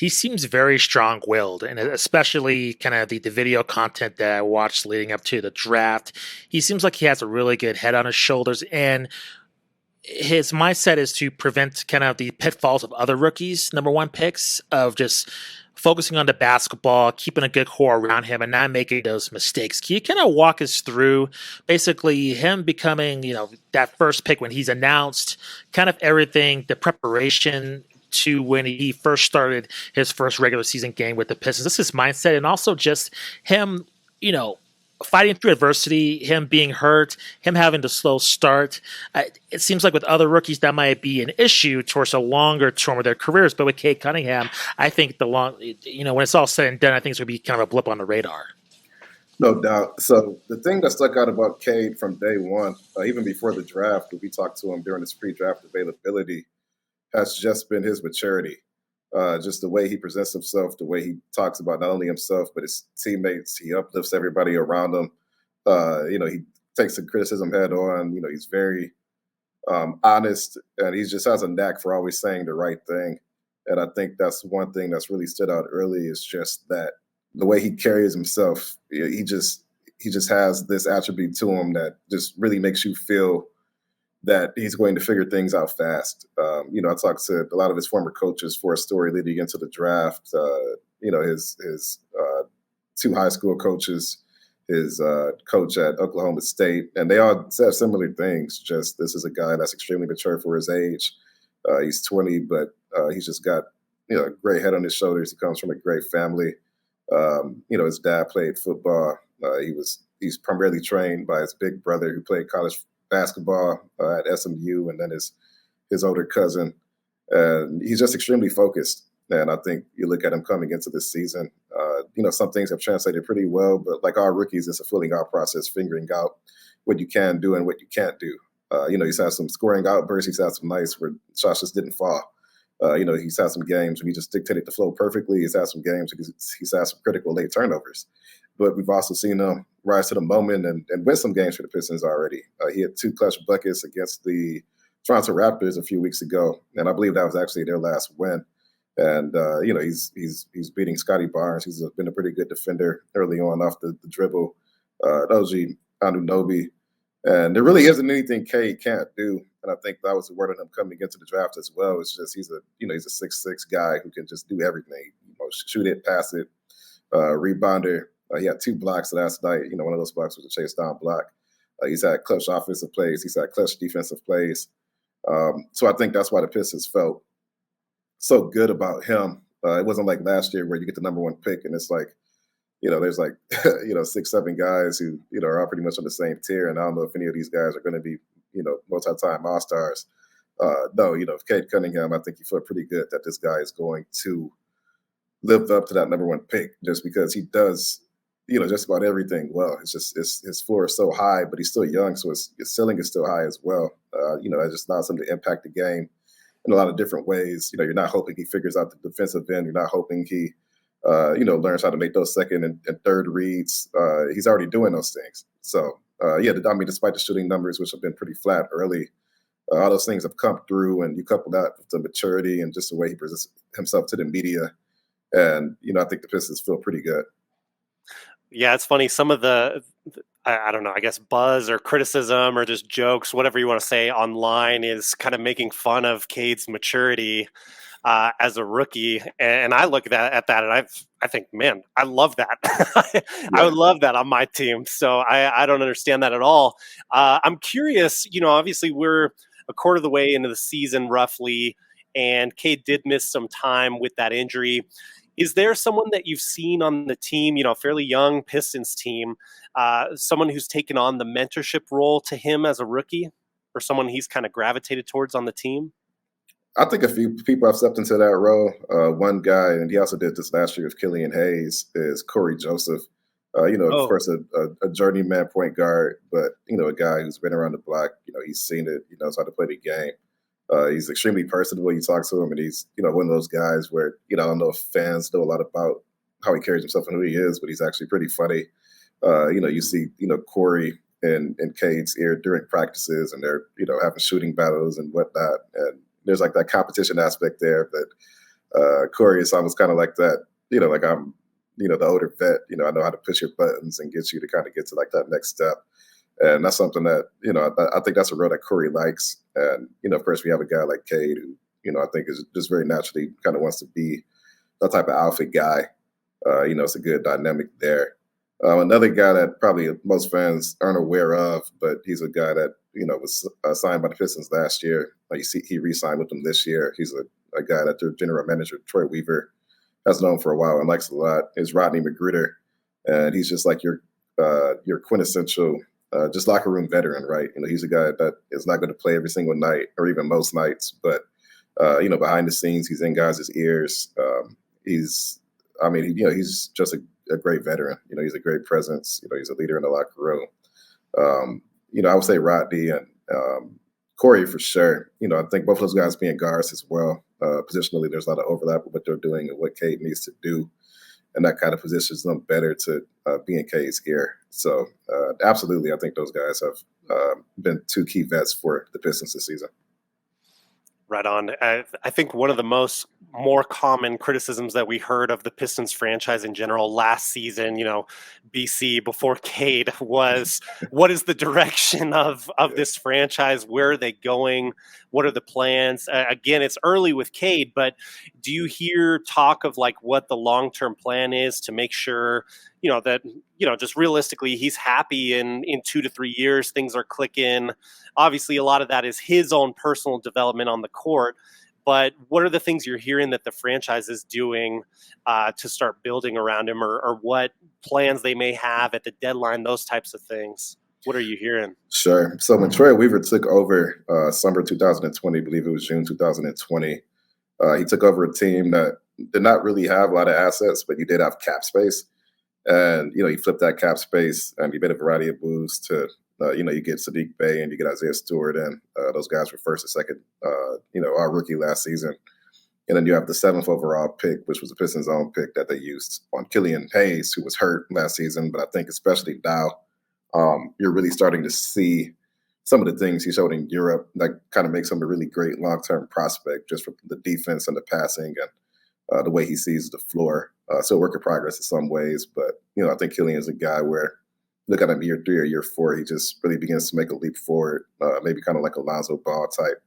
he seems very strong-willed, and especially kind of the video content that I watched leading up to the draft. He seems like he has a really good head on his shoulders, and his mindset is to prevent kind of the pitfalls of other rookies, number one picks, of just focusing on the basketball, keeping a good core around him, and not making those mistakes. Can you kind of walk us through basically him becoming, that first pick when he's announced, kind of everything, the preparation to when he first started his first regular season game with the Pistons? This is his mindset, and also just him, you know, fighting through adversity, him being hurt, him having to slow start. It seems like with other rookies that might be an issue towards a longer term of their careers, but with Cade Cunningham, I think when it's all said and done, I think it's going to be kind of a blip on the radar. No doubt. So the thing that stuck out about Cade from day one, even before the draft, when we talked to him during his pre-draft availability, has just been his maturity. Just the way he presents himself, the way he talks about not only himself but his teammates. He uplifts everybody around him. He takes the criticism head on. He's very honest, and he just has a knack for always saying the right thing. And I think that's one thing that's really stood out early is just that the way he carries himself. He just has this attribute to him that just really makes you feel that he's going to figure things out fast. I talked to a lot of his former coaches for a story leading into the draft. His two high school coaches, his coach at Oklahoma State, and they all said similar things. Just this is a guy that's extremely mature for his age. He's 20, but he's just got a great head on his shoulders. He comes from a great family. His dad played football. He's primarily trained by his big brother who played college basketball at SMU, and then his older cousin. And he's just extremely focused. And I think you look at him coming into this season, some things have translated pretty well, but like our rookies, it's a filling out process, figuring out what you can do and what you can't do. He's had some scoring outbursts. He's had some nights where shots just didn't fall. He's had some games when he just dictated the flow perfectly. He's had some games he's had some critical late turnovers. But we've also seen him rise to the moment and win some games for the Pistons already. He had 2 clutch buckets against the Toronto Raptors a few weeks ago, and I believe that was actually their last win. And he's beating Scotty Barnes. He's been a pretty good defender early on off the dribble. OG Anunoby, and there really isn't anything Cade can't do. And I think that was the word of him coming into the draft as well. It's just he's a 6'6" guy who can just do everything. Shoot it, pass it, rebounder. He had 2 blocks last night. One of those blocks was a chase down block. He's had clutch offensive plays. He's had clutch defensive plays. So I think that's why the Pistons felt so good about him. It wasn't like last year where you get the number 1 pick and it's like, there's like, 6, 7 guys who, are all pretty much on the same tier. And I don't know if any of these guys are going to be, multi-time All-Stars. No, Cade Cunningham, I think you feel pretty good that this guy is going to live up to that number 1 pick just because he does just about everything well. It's just his floor is so high, but he's still young, so his ceiling is still high as well. It just allows him to impact the game in a lot of different ways. You're not hoping he figures out the defensive end. You're not hoping he, learns how to make those second and third reads. He's already doing those things. So, despite the shooting numbers, which have been pretty flat early, all those things have come through, and you couple that with the maturity and just the way he presents himself to the media. And, I think the Pistons feel pretty good. Yeah, it's funny. Some of the, I don't know, I guess buzz or criticism or just jokes, whatever you want to say online, is kind of making fun of Cade's maturity as a rookie. And I look at that and I think, man, I love that. I would love that on my team. So I don't understand that at all. I'm curious, obviously we're a quarter of the way into the season roughly, and Cade did miss some time with that injury. Is there someone that you've seen on the team, fairly young Pistons team, someone who's taken on the mentorship role to him as a rookie, or someone he's kind of gravitated towards on the team? I think a few people have stepped into that role. One guy, and he also did this last year with Killian Hayes, is Corey Joseph. Of course, a journeyman point guard, but, a guy who's been around the block. He's seen it. He knows how to play the game. He's extremely personable. You talk to him, and he's, one of those guys where, I don't know if fans know a lot about how he carries himself and who he is, but he's actually pretty funny. You see, Corey and Cade's ear during practices, and they're, having shooting battles and whatnot. And there's like that competition aspect there. But Corey is almost kind of like that, like I'm, the older vet, I know how to push your buttons and get you to kind of get to like that next step. And that's something that, I think that's a role that Corey likes. And, of course, we have a guy like Cade who, I think is just very naturally kind of wants to be that type of alpha guy. It's a good dynamic there. Another guy that probably most fans aren't aware of, but he's a guy that, was signed by the Pistons last year. You see, he re-signed with them this year. He's a guy that their general manager, Troy Weaver, has known for a while and likes a lot, is Rodney McGruder. And he's just like your quintessential just locker room veteran, right? He's a guy that is not going to play every single night or even most nights, but behind the scenes, he's in guys' ears. He's just a great veteran. He's a great presence. He's a leader in the locker room. I would say Rodney and Corey for sure. I think both of those guys being guards as well. Positionally, there's a lot of overlap with what they're doing and what Cade needs to do. And that kind of positions them better to be in Cade's ear. So absolutely, I think those guys have been two key vets for the Pistons this season. Right on. I think one of the more common criticisms that we heard of the Pistons franchise in general last season, BC before Cade, was what is the direction of this franchise? Where are they going? What are the plans? Again, it's early with Cade, but do you hear talk of like what the long-term plan is to make sure, that, just realistically, he's happy in 2 to 3 years, things are clicking. Obviously, a lot of that is his own personal development on the court. But what are the things you're hearing that the franchise is doing to start building around him, or what plans they may have at the deadline, those types of things? What are you hearing? Sure. So when Troy Weaver took over summer 2020, I believe it was June 2020, he took over a team that did not really have a lot of assets, but you did have cap space. And, he flipped that cap space and he made a variety of moves to, you get Sadiq Bey and you get Isaiah Stewart, and those guys were first and second, our rookie last season. And then you have the 7th overall pick, which was the Pistons' own pick that they used on Killian Hayes, who was hurt last season. But I think especially now, you're really starting to see some of the things he showed in Europe that kind of makes him a really great long-term prospect just from the defense and the passing and the way he sees the floor. Still work in progress in some ways, but, I think Killian is a guy where look at him year 3 or year 4, he just really begins to make a leap forward, maybe kind of like a Lonzo Ball type.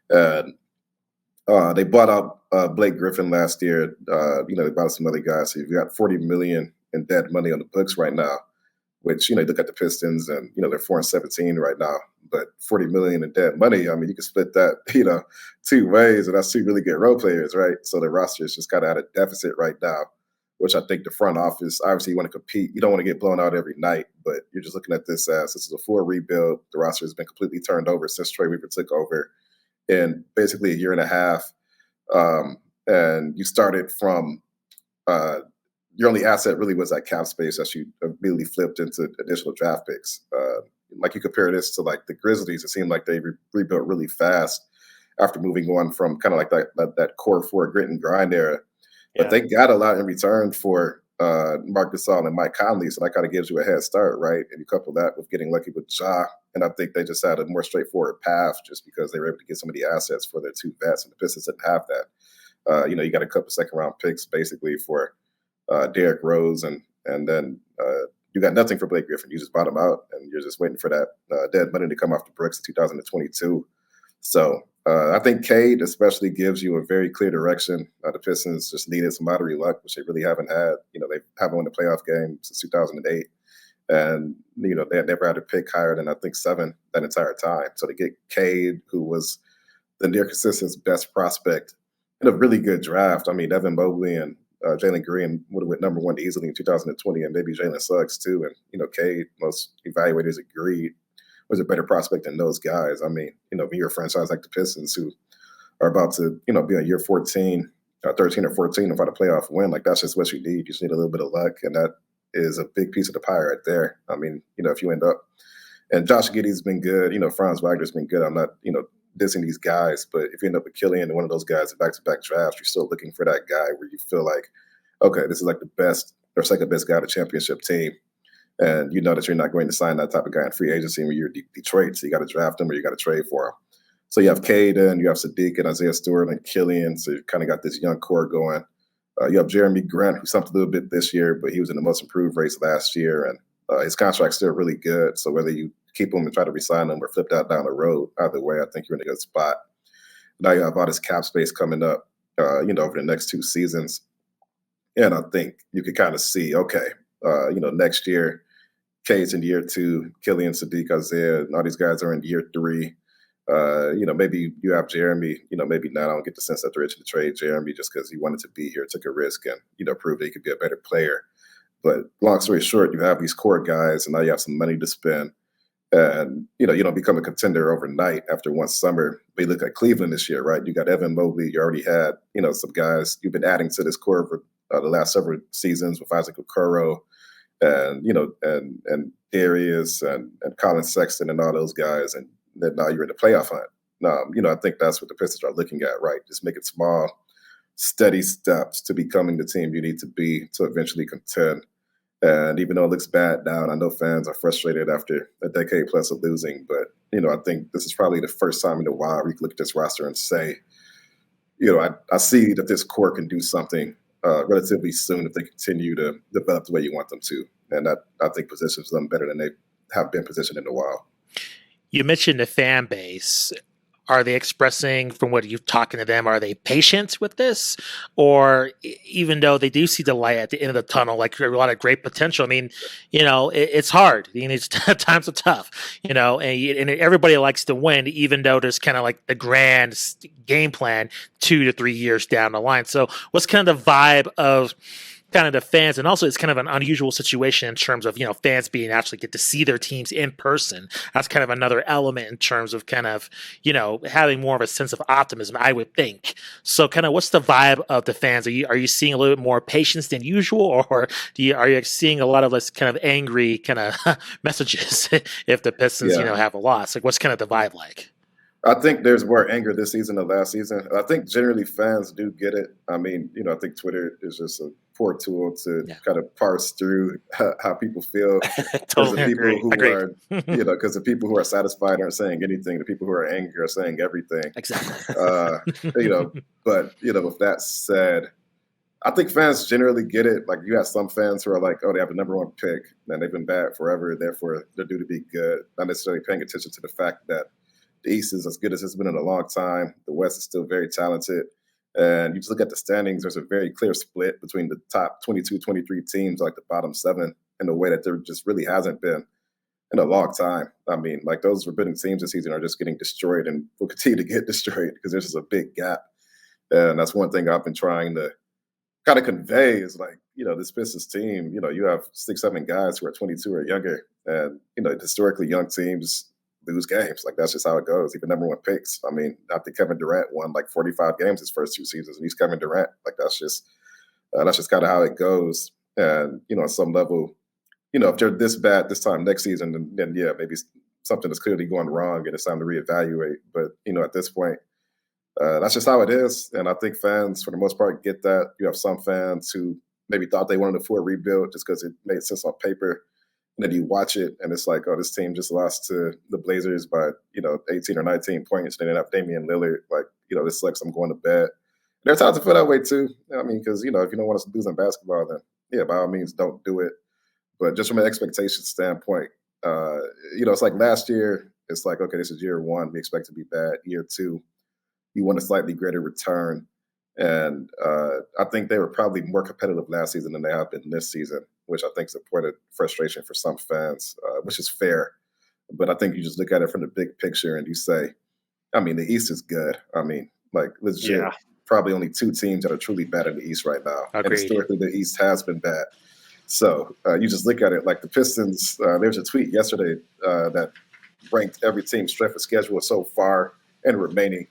And they bought out Blake Griffin last year. They bought some other guys. So you've got $40 million in dead money on the books right now, which, you look at the Pistons and, they're 4-17 right now, but $40 million in dead money. I mean, you can split that, 2 ways, and that's 2 really good role players, right? So the roster is just kind of at a deficit right now, which I think the front office, obviously you want to compete. You don't want to get blown out every night, but you're just looking at this as this is a full rebuild. The roster has been completely turned over since Troy Weaver took over in basically a year and a half. And you started from your only asset really was that cap space that you immediately flipped into additional draft picks. Like you compare this to like the Grizzlies, it seemed like they rebuilt really fast after moving on from kind of like that core 4 grit and grind era. But they got a lot in return for Marc Gasol and Mike Conley, so that kind of gives you a head start, right? And you couple that with getting lucky with Ja, and I think they just had a more straightforward path just because they were able to get some of the assets for their 2 vets, and the Pistons didn't have that. You got a couple second-round picks basically for Derrick Rose, and then you got nothing for Blake Griffin. You just bought him out, and you're just waiting for that dead money to come off the books in 2022. So I think Cade especially gives you a very clear direction. The Pistons just needed some lottery luck, which they really haven't had. They haven't won the playoff game since 2008. And, they had never had a pick higher than, I think, 7 that entire time. So to get Cade, who was the near consistent's best prospect in a really good draft. I mean, Evan Mobley and Jalen Green would have went number 1 easily in 2020, and maybe Jalen Suggs too. And, Cade, most evaluators agreed, was a better prospect than those guys. I mean, when you're a franchise like the Pistons who are about to, be on year 13 or 14 and find a playoff win, like that's just what you need. You just need a little bit of luck, and that is a big piece of the pie right there. I mean, if you end up, and Josh Giddey's been good, Franz Wagner's been good. I'm not, dissing these guys, but if you end up with Killian and one of those guys in back-to-back drafts, you're still looking for that guy where you feel like, okay, this is like the best or second best guy on the championship team. And you know that you're not going to sign that type of guy in free agency when you're Detroit, so you got to draft him or you got to trade for him. So you have Cade and you have Sadiq and Isaiah Stewart and Killian. So you kind of got this young core going. You have Jeremy Grant, who stumped a little bit this year, but he was in the most improved race last year. And his contract's still really good. So whether you keep him and try to re-sign him or flip that down the road, either way, I think you're in a good spot. Now you have all this cap space coming up, over the next 2 seasons. And I think you could kind of see, okay, next year, Cade's in year 2, Killian, Sadiq, Isaiah, and all these guys are in year 3. Maybe you have Jeremy, maybe not. I don't get the sense that they're itching to trade Jeremy just because he wanted to be here, took a risk, and, proved that he could be a better player. But long story short, you have these core guys, and now you have some money to spend. And, you don't become a contender overnight after one summer. But you look at Cleveland this year, right? You got Evan Mobley. You already had, some guys you've been adding to this core for the last several seasons with Isaac Okoro and, and Darius and Colin Sexton and all those guys. And then now you're in the playoff hunt. I think that's what the Pistons are looking at, right? Just making small, steady steps to becoming the team you need to be to eventually contend. And even though it looks bad now, and I know fans are frustrated after a decade plus of losing, but, I think this is probably the first time in a while we can look at this roster and say, I see that this core can do something relatively soon if they continue to develop the way you want them to. And that, I think, positions them better than they have been positioned in a while. You mentioned the fan base. Are they expressing, from what you've talking to them, are they patient with this? Or even though they do see the light at the end of the tunnel, like a lot of great potential, I mean, it's hard. Times are tough, and everybody likes to win, even though there's kind of like the grand game plan 2 to 3 years down the line. So what's kind of the vibe of kind of the fans? And also it's kind of an unusual situation in terms of, fans being actually get to see their teams in person. That's kind of another element in terms of kind of, having more of a sense of optimism, I would think. So kind of what's the vibe of the fans? Are you seeing a little bit more patience than usual, or are you seeing a lot of less kind of angry kind of messages if the Pistons, have a loss? Like what's kind of the vibe like? I think there's more anger this season than last season. I think generally fans do get it. I mean, I think Twitter is just a poor tool to kind of parse through how people feel. Totally people who Agreed. are, because the people who are satisfied aren't saying anything. The people who are angry are saying everything. Exactly. But with that said, I think fans generally get it. Like you have some fans who are like, oh, they have the number 1 pick and they've been bad forever, therefore they're due to be good. Not necessarily paying attention to the fact that the East is as good as it's been in a long time. The West is still very talented. And you just look at the standings, there's a very clear split between the top 22, 23 teams, like the bottom 7, in a way that there just really hasn't been in a long time. I mean, like those forbidden teams this season are just getting destroyed and will continue to get destroyed because there's just a big gap. And that's one thing I've been trying to kind of convey is like, this Pistons team, you have 6, 7 guys who are 22 or younger. And, historically young teams lose games. Like that's just how it goes. Even number 1 picks. I mean, I think Kevin Durant won like 45 games his first 2 seasons, and he's Kevin Durant. Like that's just kind of how it goes. And on some level, if they're this bad this time next season, then yeah, maybe something is clearly going wrong, and it's time to reevaluate. But at this point, that's just how it is. And I think fans, for the most part, get that. You have some fans who maybe thought they wanted a full rebuild just because it made sense on paper. And then you watch it, and it's like, oh, this team just lost to the Blazers by, 18 or 19 points. They didn't have Damian Lillard. Like, this sucks. I'm going to bed. There's times to feel that way, too. I mean, because, if you don't want us to do some basketball, then, yeah, by all means, don't do it. But just from an expectation standpoint, it's like last year, it's like, okay, this is year 1. We expect to be bad. Year 2, you want a slightly greater return. And I think they were probably more competitive last season than they have been this season, which I think is a point of frustration for some fans, which is fair. But I think you just look at it from the big picture and you say, I mean, the East is good. I mean, like legit, probably only 2 teams that are truly bad in the East right now. Agreed. And historically, the East has been bad. So you just look at it like the Pistons. There was a tweet yesterday that ranked every team's strength of schedule so far and remaining.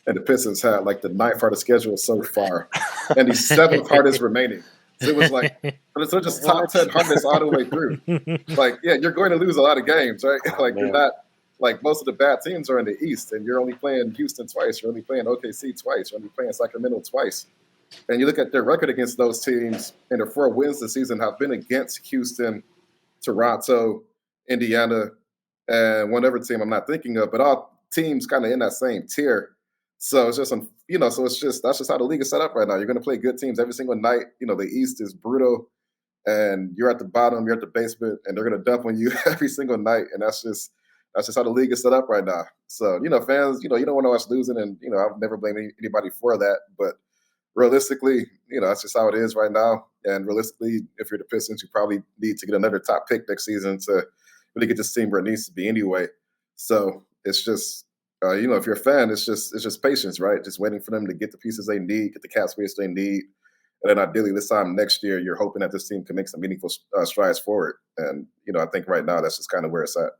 And the Pistons had like the 9th hardest schedule so far and the 7th hardest remaining. So it was like, so just top 10 hardest all the way through. Like, yeah, you're going to lose a lot of games, right? Like, you're not, like, most of the bad teams are in the East, and you're only playing Houston twice. You're only playing OKC twice. You're only playing Sacramento twice. And you look at their record against those teams, and their 4 wins this season have been against Houston, Toronto, Indiana, and one other team I'm not thinking of. But all teams kind of in that same tier. So it's just, so it's just that's just how the league is set up right now. You're going to play good teams every single night. The East is brutal, and you're at the bottom, you're at the basement, and they're going to dump on you every single night. And that's just how the league is set up right now. So fans, you don't want to watch losing, and I've never blamed anybody for that, but realistically, that's just how it is right now. And realistically, if you're the Pistons, you probably need to get another top pick next season to really get this team where it needs to be anyway. So it's just, if you're a fan, it's just patience, right? Just waiting for them to get the pieces they need, get the cap space they need, and then ideally this time next year, you're hoping that this team can make some meaningful strides forward. And I think right now that's just kind of where it's at.